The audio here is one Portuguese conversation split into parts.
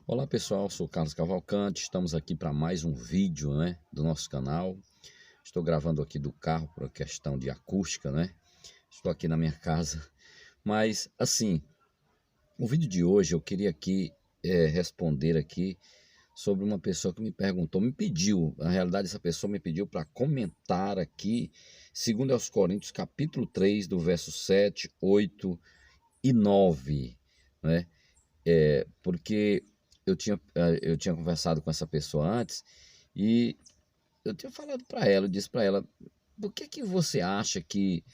Olá pessoal, sou Carlos Cavalcante, estamos aqui para mais um vídeo, do nosso canal. Estou gravando aqui do carro por questão de acústica, Estou aqui na minha casa, mas assim, o vídeo de hoje eu queria aqui responder aqui sobre uma pessoa que me perguntou, me pediu, na realidade essa pessoa me pediu para comentar aqui, segundo aos Coríntios, capítulo 3, do verso 7, 8 e 9, né? Porque eu tinha conversado com essa pessoa antes e eu tinha falado para ela, eu disse para ela, por que você acha que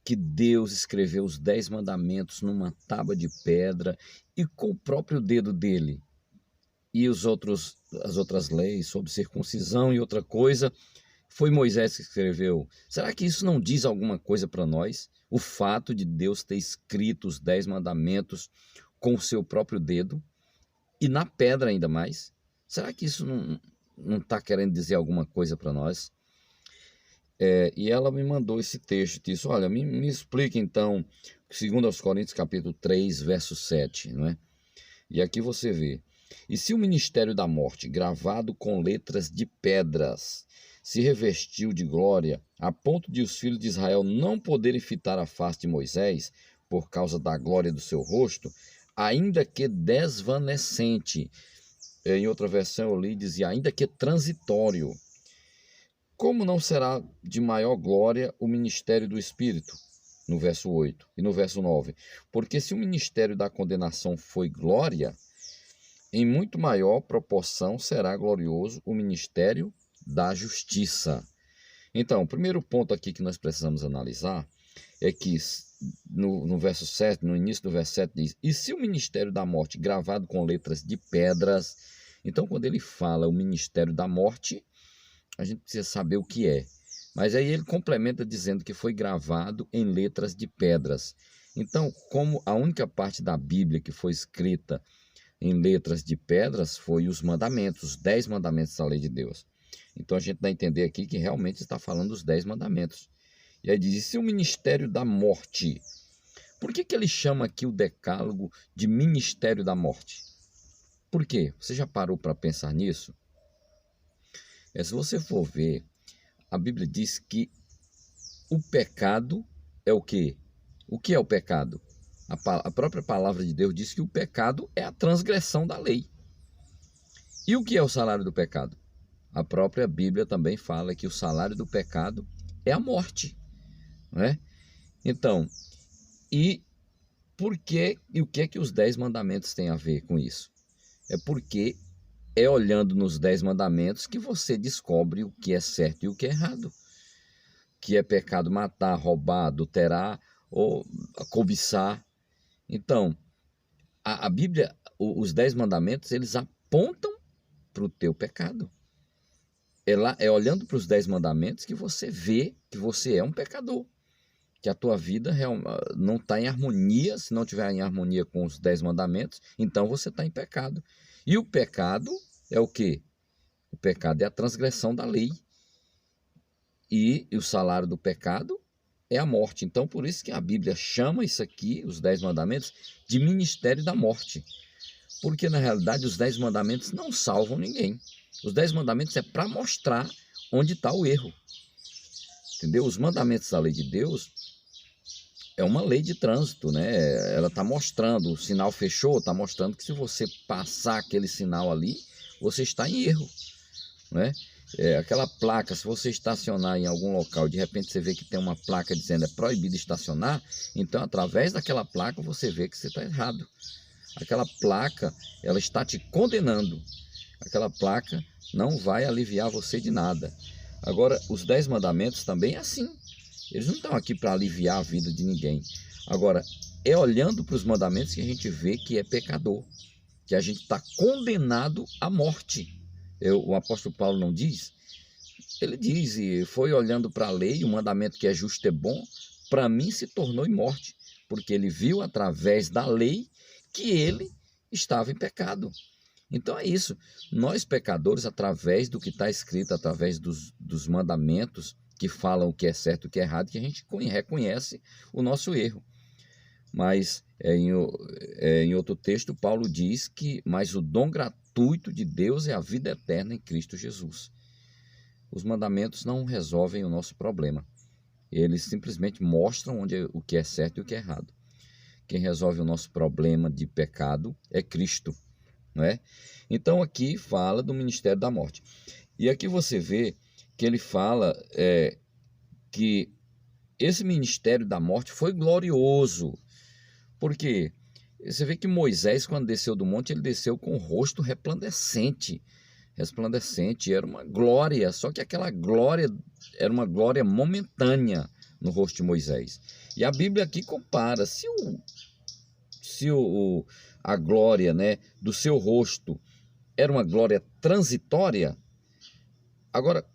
Deus escreveu os 10 mandamentos numa tábua de pedra e com o próprio dedo dele? E as outras leis sobre circuncisão e outra coisa, foi Moisés que escreveu. Será que isso não diz alguma coisa para nós? O fato de Deus ter escrito os 10 mandamentos com o seu próprio dedo? E na pedra ainda mais. Será que isso não está querendo dizer alguma coisa para nós? E ela me mandou esse texto, disse, olha, me explica então, segundo aos Coríntios capítulo 3, verso 7, não é? E aqui você vê, e se o ministério da morte, gravado com letras de pedras, se revestiu de glória, a ponto de os filhos de Israel não poderem fitar a face de Moisés, por causa da glória do seu rosto, ainda que desvanecente, em outra versão eu li, dizia, ainda que transitório, como não será de maior glória o ministério do Espírito? No verso 8 e no verso 9. Porque se o ministério da condenação foi glória, em muito maior proporção será glorioso o ministério da justiça. Então, o primeiro ponto aqui que nós precisamos analisar é que no verso 7, no início do verso 7 diz, e se o ministério da morte gravado com letras de pedras, então quando ele fala o ministério da morte, a gente precisa saber o que é. Mas aí ele complementa dizendo que foi gravado em letras de pedras. Então, como a única parte da Bíblia que foi escrita em letras de pedras foi os mandamentos, os 10 mandamentos da lei de Deus. Então a gente dá a entender aqui que realmente está falando dos 10 mandamentos. E aí diz, e se o ministério da morte? Por que ele chama aqui o decálogo de ministério da morte? Por quê? Você já parou para pensar nisso? Se você for ver, a Bíblia diz que o pecado é o quê? O que é o pecado? A própria palavra de Deus diz que o pecado é a transgressão da lei. E o que é o salário do pecado? A própria Bíblia também fala que o salário do pecado é a morte, não é? Então, e por que e o que é que os 10 mandamentos têm a ver com isso? É porque é olhando nos 10 mandamentos que você descobre o que é certo e o que é errado. Que é pecado matar, roubar, adulterar ou cobiçar. Então, a Bíblia, os 10 mandamentos, eles apontam para o teu pecado. É olhando para os 10 mandamentos que você vê que você é um pecador. Que a tua vida não está em harmonia, se não estiver em harmonia com os 10 mandamentos, então você está em pecado. E o pecado é o quê? O pecado é a transgressão da lei. E o salário do pecado é a morte. Então, por isso que a Bíblia chama isso aqui, os 10 mandamentos, de ministério da morte. Porque, na realidade, os 10 mandamentos não salvam ninguém. Os 10 mandamentos é para mostrar onde está o erro. Entendeu? Os mandamentos da lei de Deus é uma lei de trânsito, né? Ela está mostrando, o sinal fechou, está mostrando que se você passar aquele sinal ali, você está em erro, né? Aquela placa, se você estacionar em algum local e de repente você vê que tem uma placa dizendo é proibido estacionar, então através daquela placa você vê que você está errado. Aquela placa, ela está te condenando. Aquela placa não vai aliviar você de nada. Agora, os 10 mandamentos também é assim. Eles não estão aqui para aliviar a vida de ninguém. Agora, é olhando para os mandamentos que a gente vê que é pecador, que a gente está condenado à morte. O apóstolo Paulo não diz? Ele diz, e foi olhando para a lei, o mandamento que é justo e bom, para mim se tornou em morte, porque ele viu através da lei que ele estava em pecado. Então é isso, nós pecadores, através do que está escrito, através dos mandamentos que falam o que é certo e o que é errado, que a gente reconhece o nosso erro. Mas em outro texto, Paulo diz que mas o dom gratuito de Deus é a vida eterna em Cristo Jesus. Os mandamentos não resolvem o nosso problema. Eles simplesmente mostram o que é certo e o que é errado. Quem resolve o nosso problema de pecado é Cristo, não é? Então aqui fala do ministério da morte. E aqui você vê que ele fala que esse ministério da morte foi glorioso. Por quê? Você vê que Moisés, quando desceu do monte, ele desceu com o rosto resplandecente. Resplandecente, era uma glória, só que aquela glória era uma glória momentânea no rosto de Moisés. E a Bíblia aqui compara, se a glória, né, do seu rosto era uma glória transitória, agora,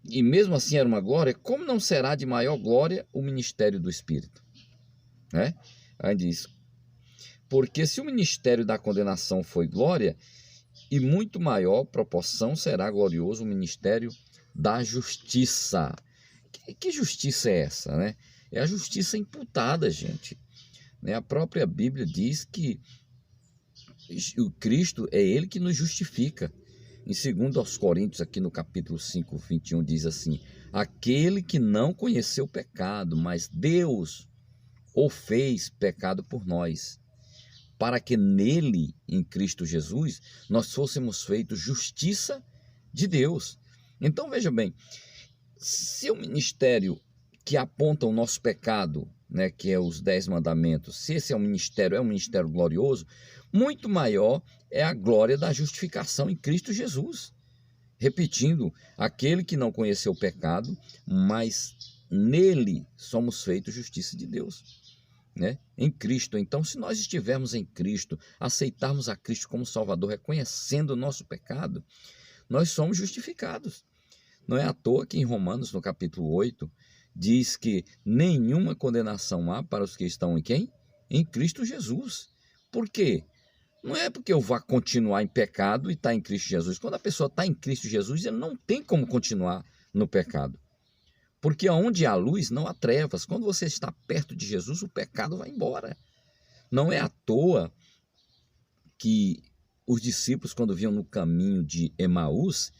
e mesmo assim era uma glória, como não será de maior glória o ministério do Espírito? Né? Aí diz, porque se o ministério da condenação foi glória, e muito maior proporção será glorioso o ministério da justiça. Que justiça é essa, né? É a justiça imputada, gente. A própria Bíblia diz que o Cristo é ele que nos justifica. Em 2 Coríntios, aqui no capítulo 5, 21, diz assim: aquele que não conheceu o pecado, mas Deus o fez pecado por nós, para que nele, em Cristo Jesus, nós fôssemos feitos justiça de Deus. Então veja bem, se o ministério que aponta o nosso pecado, né, que é os 10 mandamentos, se esse é um ministério glorioso, muito maior é a glória da justificação em Cristo Jesus. Repetindo, aquele que não conheceu o pecado, mas nele somos feitos justiça de Deus, né? Em Cristo. Então, se nós estivermos em Cristo, aceitarmos a Cristo como Salvador, reconhecendo o nosso pecado, nós somos justificados. Não é à toa que em Romanos, no capítulo 8, diz que nenhuma condenação há para os que estão em quem? Em Cristo Jesus. Por quê? Não é porque eu vá continuar em pecado e estar em Cristo Jesus. Quando a pessoa está em Cristo Jesus, ele não tem como continuar no pecado. Porque onde há luz, não há trevas. Quando você está perto de Jesus, o pecado vai embora. Não é à toa que os discípulos, quando vinham no caminho de Emaús,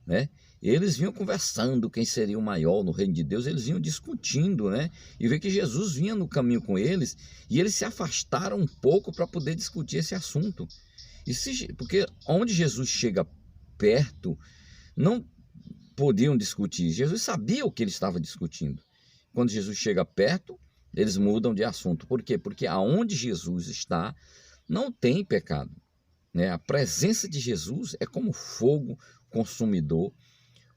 né, eles vinham conversando quem seria o maior no reino de Deus, eles vinham discutindo, né, e vê que Jesus vinha no caminho com eles, e eles se afastaram um pouco para poder discutir esse assunto. Porque onde Jesus chega perto, não podiam discutir. Jesus sabia o que ele estava discutindo. Quando Jesus chega perto, eles mudam de assunto. Por quê? Porque aonde Jesus está, não tem pecado, né? A presença de Jesus é como fogo consumidor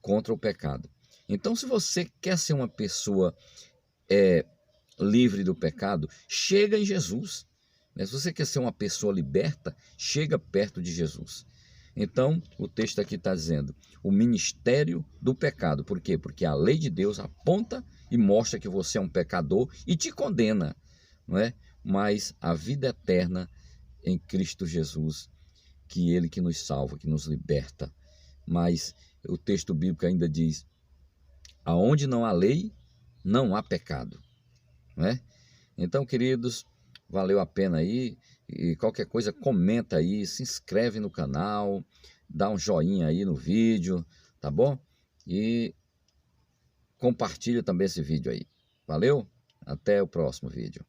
contra o pecado. Então, se você quer ser uma pessoa livre do pecado, chega em Jesus, né? Se você quer ser uma pessoa liberta, chega perto de Jesus. Então, o texto aqui está dizendo, o ministério do pecado. Por quê? Porque a lei de Deus aponta e mostra que você é um pecador e te condena, não é? Mas a vida eterna em Cristo Jesus, que ele que nos salva, que nos liberta. Mas o texto bíblico ainda diz, aonde não há lei, não há pecado, não é? Então, queridos, valeu a pena aí, e qualquer coisa comenta aí, se inscreve no canal, dá um joinha aí no vídeo, tá bom? E compartilha também esse vídeo aí. Valeu? Até o próximo vídeo.